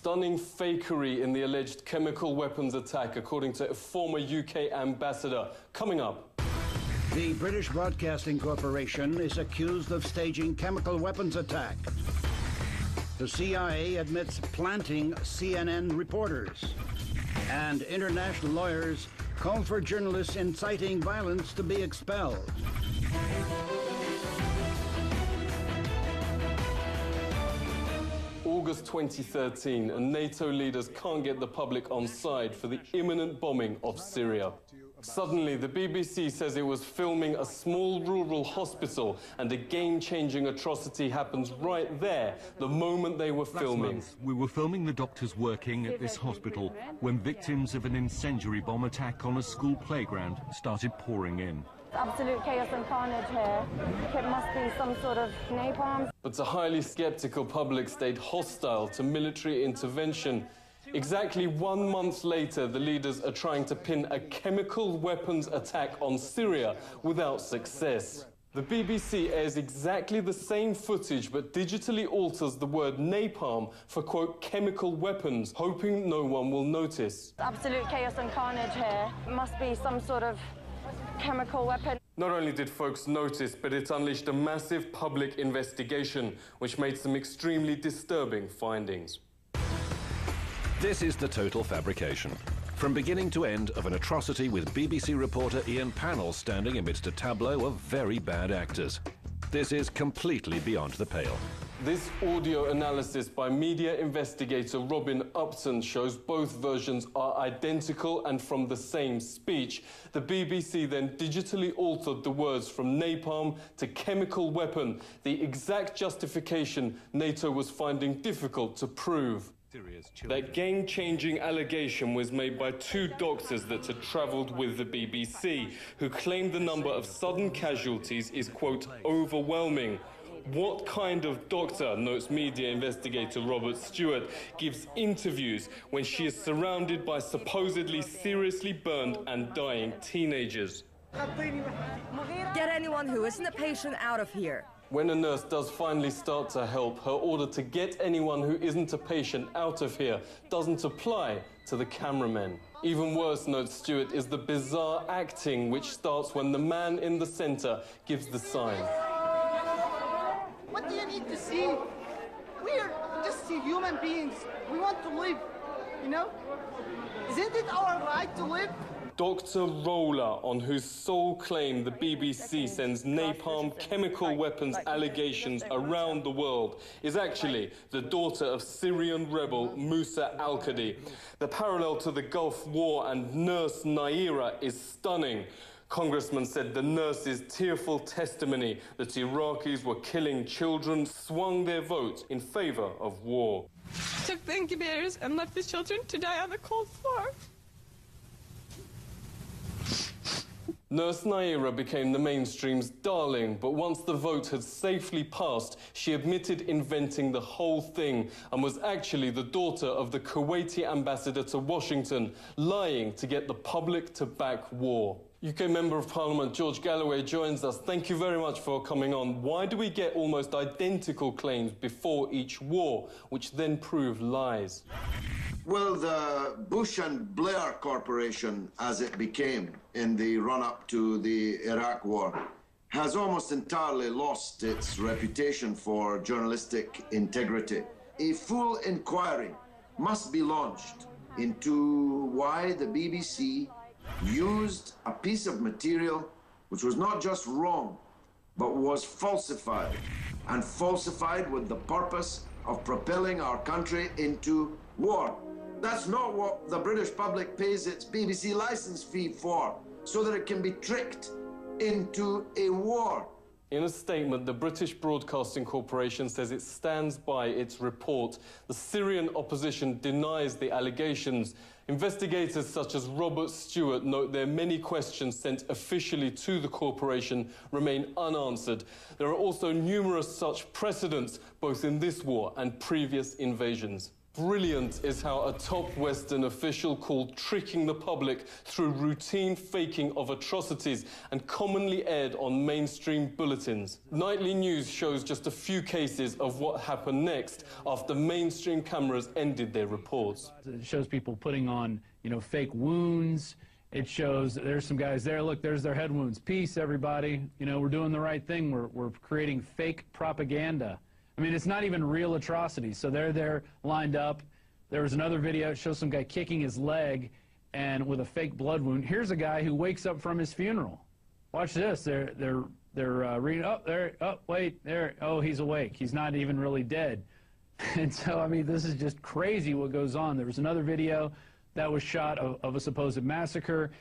Stunning fakery in the alleged chemical weapons attack, according to a former UK ambassador. Coming up. The British Broadcasting Corporation is accused of staging chemical weapons attack. The CIA admits planting CNN reporters. And international lawyers call for journalists inciting violence to be expelled. August 2013, and NATO leaders can't get the public on side for the imminent bombing of Syria. Suddenly, the BBC says it was filming a small rural hospital, and a game-changing atrocity happens right there, the moment they were filming. We were filming the doctors working at this hospital when victims of an incendiary bomb attack on a school playground started pouring in. Absolute chaos and carnage here. It must be some sort of napalm. But a highly sceptical public stayed hostile to military intervention. Exactly 1 month later, the leaders are trying to pin a chemical weapons attack on Syria without success. The BBC airs exactly the same footage but digitally alters the word napalm for, quote, chemical weapons, hoping no one will notice. Absolute chaos and carnage here. It must be some sort of chemical weapon. Not only did folks notice, but it unleashed a massive public investigation, which made some extremely disturbing findings. This is the total fabrication. From beginning to end of an atrocity with BBC reporter Ian Pannell standing amidst a tableau of very bad actors. This is completely beyond the pale. This audio analysis by media investigator Robin Upton shows both versions are identical and from the same speech. The BBC then digitally altered the words from napalm to chemical weapon, the exact justification NATO was finding difficult to prove. That game-changing allegation was made by 2 doctors that had travelled with the BBC, who claimed the number of sudden casualties is, quote, overwhelming. What kind of doctor, notes media investigator Robert Stewart, gives interviews when she is surrounded by supposedly seriously burned and dying teenagers? Get anyone who isn't a patient out of here. When a nurse does finally start to help, her order to get anyone who isn't a patient out of here doesn't apply to the cameramen. Even worse, notes Stewart, is the bizarre acting which starts when the man in the centre gives the sign. What do you need to see? We're just human beings. We want to live, you know? Isn't it our right to live? Dr. Roller, on whose sole claim the BBC sends napalm chemical weapons allegations around the world, is actually the daughter of Syrian rebel Musa al-Qadi. The parallel to the Gulf War and nurse Naira is stunning. Congressman said the nurse's tearful testimony that Iraqis were killing children swung their vote in favour of war. Took the incubators and left the children to die on the cold floor. Nurse Naira became the mainstream's darling, but once the vote had safely passed, she admitted inventing the whole thing and was actually the daughter of the Kuwaiti ambassador to Washington, lying to get the public to back war. UK Member of Parliament George Galloway joins us. Thank you very much for coming on. Why do we get almost identical claims before each war, which then prove lies? Well, the Bush and Blair Corporation, as it became in the run-up to the Iraq War, has almost entirely lost its reputation for journalistic integrity. A full inquiry must be launched into why the BBC used a piece of material which was not just wrong, but was falsified, and falsified with the purpose of propelling our country into war. That's not what the British public pays its BBC licence fee for, so that it can be tricked into a war. In a statement, the British Broadcasting Corporation says it stands by its report. The Syrian opposition denies the allegations. Investigators such as Robert Stewart note there are many questions sent officially to the corporation remain unanswered. There are also numerous such precedents, both in this war and previous invasions. Brilliant is how a top Western official called tricking the public through routine faking of atrocities and commonly aired on mainstream bulletins. Nightly news shows just a few cases of what happened next after mainstream cameras ended their reports. It shows people putting on, fake wounds. It shows there's some guys there. Look, there's their head wounds. Peace, everybody. We're doing the right thing. We're creating fake propaganda. I mean, it's not even real atrocities. So they're there lined up. There was another video. It shows some guy kicking his leg and with a fake blood wound. Here's a guy who wakes up from his funeral. Watch this. They're reading. Oh, there. Oh, wait. There. Oh, he's awake. He's not even really dead. And so, I mean, this is just crazy what goes on. There was another video that was shot of a supposed massacre,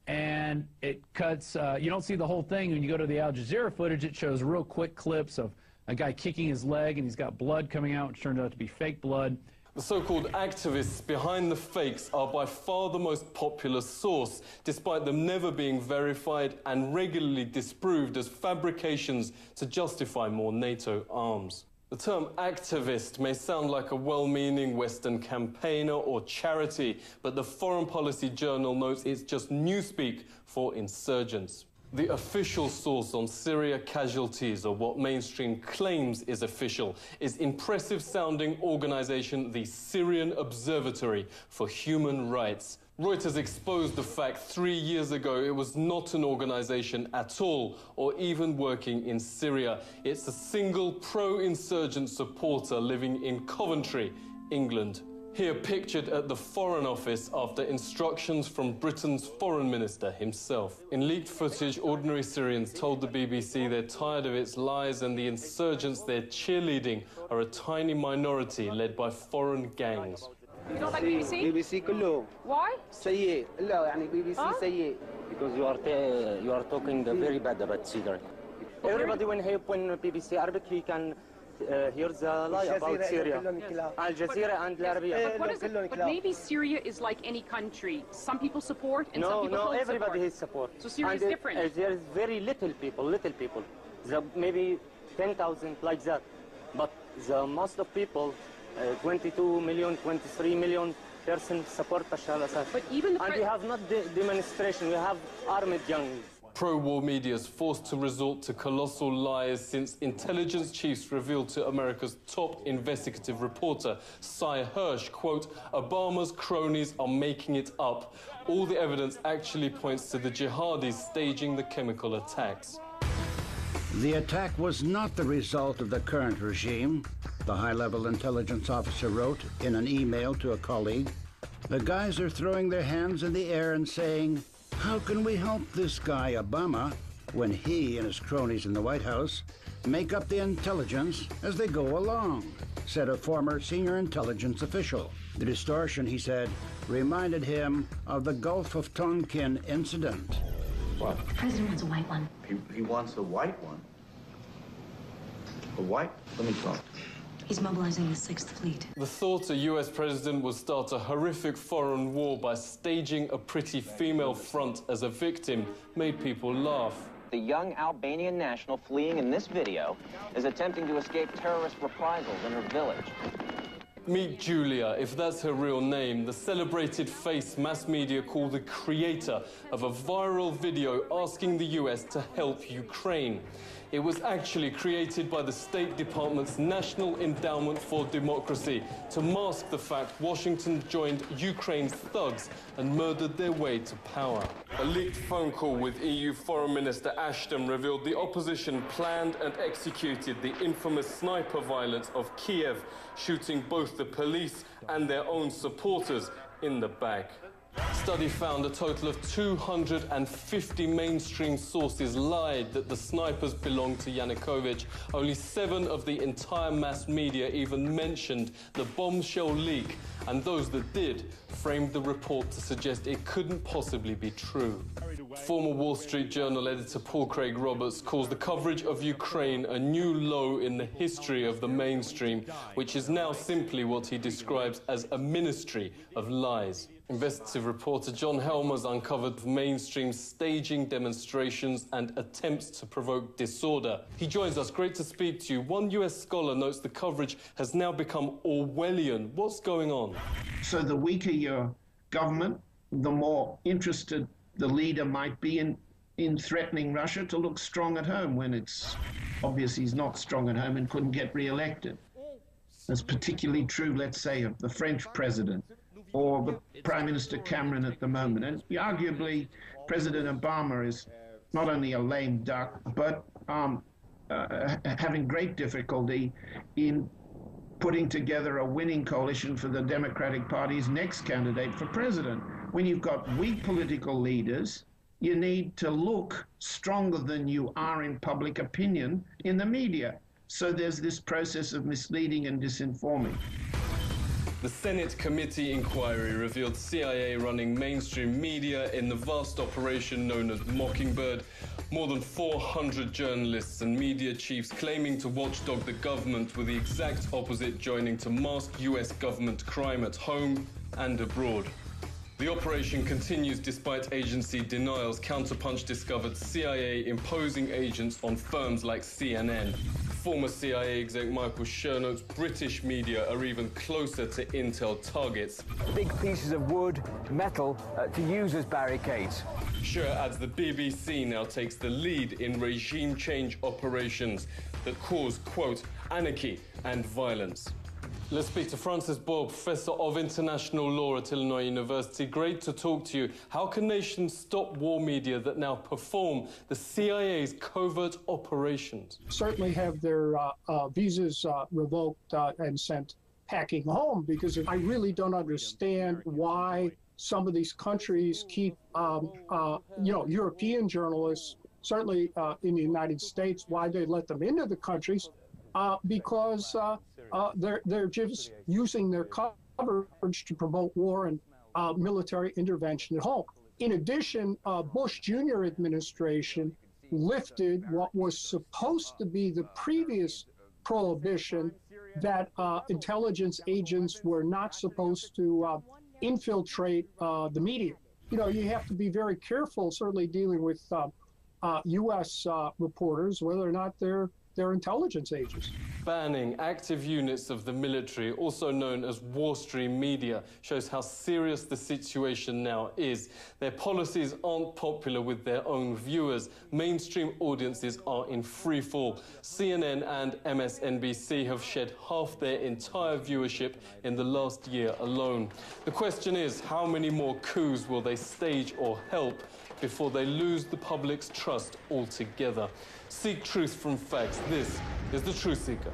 and it cuts. You don't see the whole thing. When you go to the Al Jazeera footage, it shows real quick clips of a guy kicking his leg, and he's got blood coming out, which turned out to be fake blood. The so-called activists behind the fakes are by far the most popular source, despite them never being verified and regularly disproved as fabrications to justify more NATO arms. The term activist may sound like a well-meaning Western campaigner or charity, but the Foreign Policy Journal notes it's just newspeak for insurgents. The official source on Syria casualties, or what mainstream claims is official, is impressive-sounding organization the Syrian Observatory for Human Rights. Reuters exposed the fact 3 years ago it was not an organization at all, or even working in Syria. It's a single pro-insurgent supporter living in Coventry, England. Here pictured at the Foreign Office after instructions from Britain's Foreign Minister himself. In leaked footage, ordinary Syrians told the BBC they're tired of its lies and the insurgents they're cheerleading are a tiny minority led by foreign gangs. You don't like BBC? BBC كله. Why? سيء. لا يعني BBC سيء. Because you are talking very bad about Syria. Everybody when BBC Arabic he can hear the lie about Syria. Al Jazeera and Arabia. But maybe Syria is like any country. Some people support and some people don't support. No, everybody has support. So Syria is different. There is very little people. Maybe 10,000 like that. But the most of people, 22 million, 23 million person support Bashar al-Assad. But even and we have not demonstration, we have armed gangs. Pro-war media is forced to resort to colossal lies since intelligence chiefs revealed to America's top investigative reporter, Cy Hirsch, quote, Obama's cronies are making it up. All the evidence actually points to the jihadis staging the chemical attacks. The attack was not the result of the current regime, the high-level intelligence officer wrote in an email to a colleague. The guys are throwing their hands in the air and saying, how can we help this guy, Obama, when he and his cronies in the White House make up the intelligence as they go along, said a former senior intelligence official. The distortion, he said, reminded him of the Gulf of Tonkin incident. What? The president wants a white one. He wants a white one? A white? Let me talk. He's mobilizing the 6th Fleet. The thought a US president would start a horrific foreign war by staging a pretty female front as a victim made people laugh. The young Albanian national fleeing in this video is attempting to escape terrorist reprisals in her village. Meet Julia, if that's her real name, the celebrated face mass media call the creator of a viral video asking the US to help Ukraine. It was actually created by the State Department's National Endowment for Democracy to mask the fact Washington joined Ukraine's thugs and murdered their way to power. A leaked phone call with EU Foreign Minister Ashton revealed the opposition planned and executed the infamous sniper violence of Kiev, shooting both the police and their own supporters in the back. Study found a total of 250 mainstream sources lied that the snipers belonged to Yanukovych. Only 7 of the entire mass media even mentioned the bombshell leak, and those that did framed the report to suggest it couldn't possibly be true. Former Wall Street Journal editor Paul Craig Roberts calls the coverage of Ukraine a new low in the history of the mainstream, which is now simply what he describes as a ministry of lies. Investigative reporter John Helmer's uncovered mainstream staging demonstrations and attempts to provoke disorder. He joins us. Great to speak to you. One US scholar notes the coverage has now become Orwellian. What's going on? So the weaker your government, the more interested the leader might be in threatening Russia to look strong at home when it's obvious he's not strong at home and couldn't get re-elected. That's particularly true, let's say, of the French president or the Prime Minister Cameron at the moment. And arguably, President Obama is not only a lame duck, but having great difficulty in putting together a winning coalition for the Democratic Party's next candidate for president. When you've got weak political leaders, you need to look stronger than you are in public opinion in the media. So there's this process of misleading and disinforming. The Senate committee inquiry revealed CIA running mainstream media in the vast operation known as Mockingbird. More than 400 journalists and media chiefs claiming to watchdog the government, with the exact opposite joining to mask US government crime at home and abroad. The operation continues despite agency denials. Counterpunch discovered CIA imposing agents on firms like CNN. Former CIA exec Michael Schur notes British media are even closer to intel targets. Big pieces of wood, metal, to use as barricades. Schur adds the BBC now takes the lead in regime change operations that cause, quote, anarchy and violence. Let's speak to Francis Boyle, Professor of International Law at Illinois University. Great to talk to you. How can nations stop war media that now perform the CIA's covert operations? Certainly have their visas revoked and sent packing home, because I really don't understand why some of these countries keep, European journalists, certainly in the United States, why they let them into the countries, because they're just using their coverage to promote war and military intervention at home. In addition, Bush Jr. administration lifted what was supposed to be the previous prohibition that intelligence agents were not supposed to infiltrate the media. You know, you have to be very careful, certainly dealing with U.S. reporters, whether or not they're intelligence agents. Banning active units of the military, also known as war stream media, shows how serious the situation now is. Their policies aren't popular with their own viewers. Mainstream audiences are in free fall. CNN and MSNBC have shed half their entire viewership in the last year alone. The question is, how many more coups will they stage or help before they lose the public's trust altogether? Seek truth from facts. This is The Truth Seeker.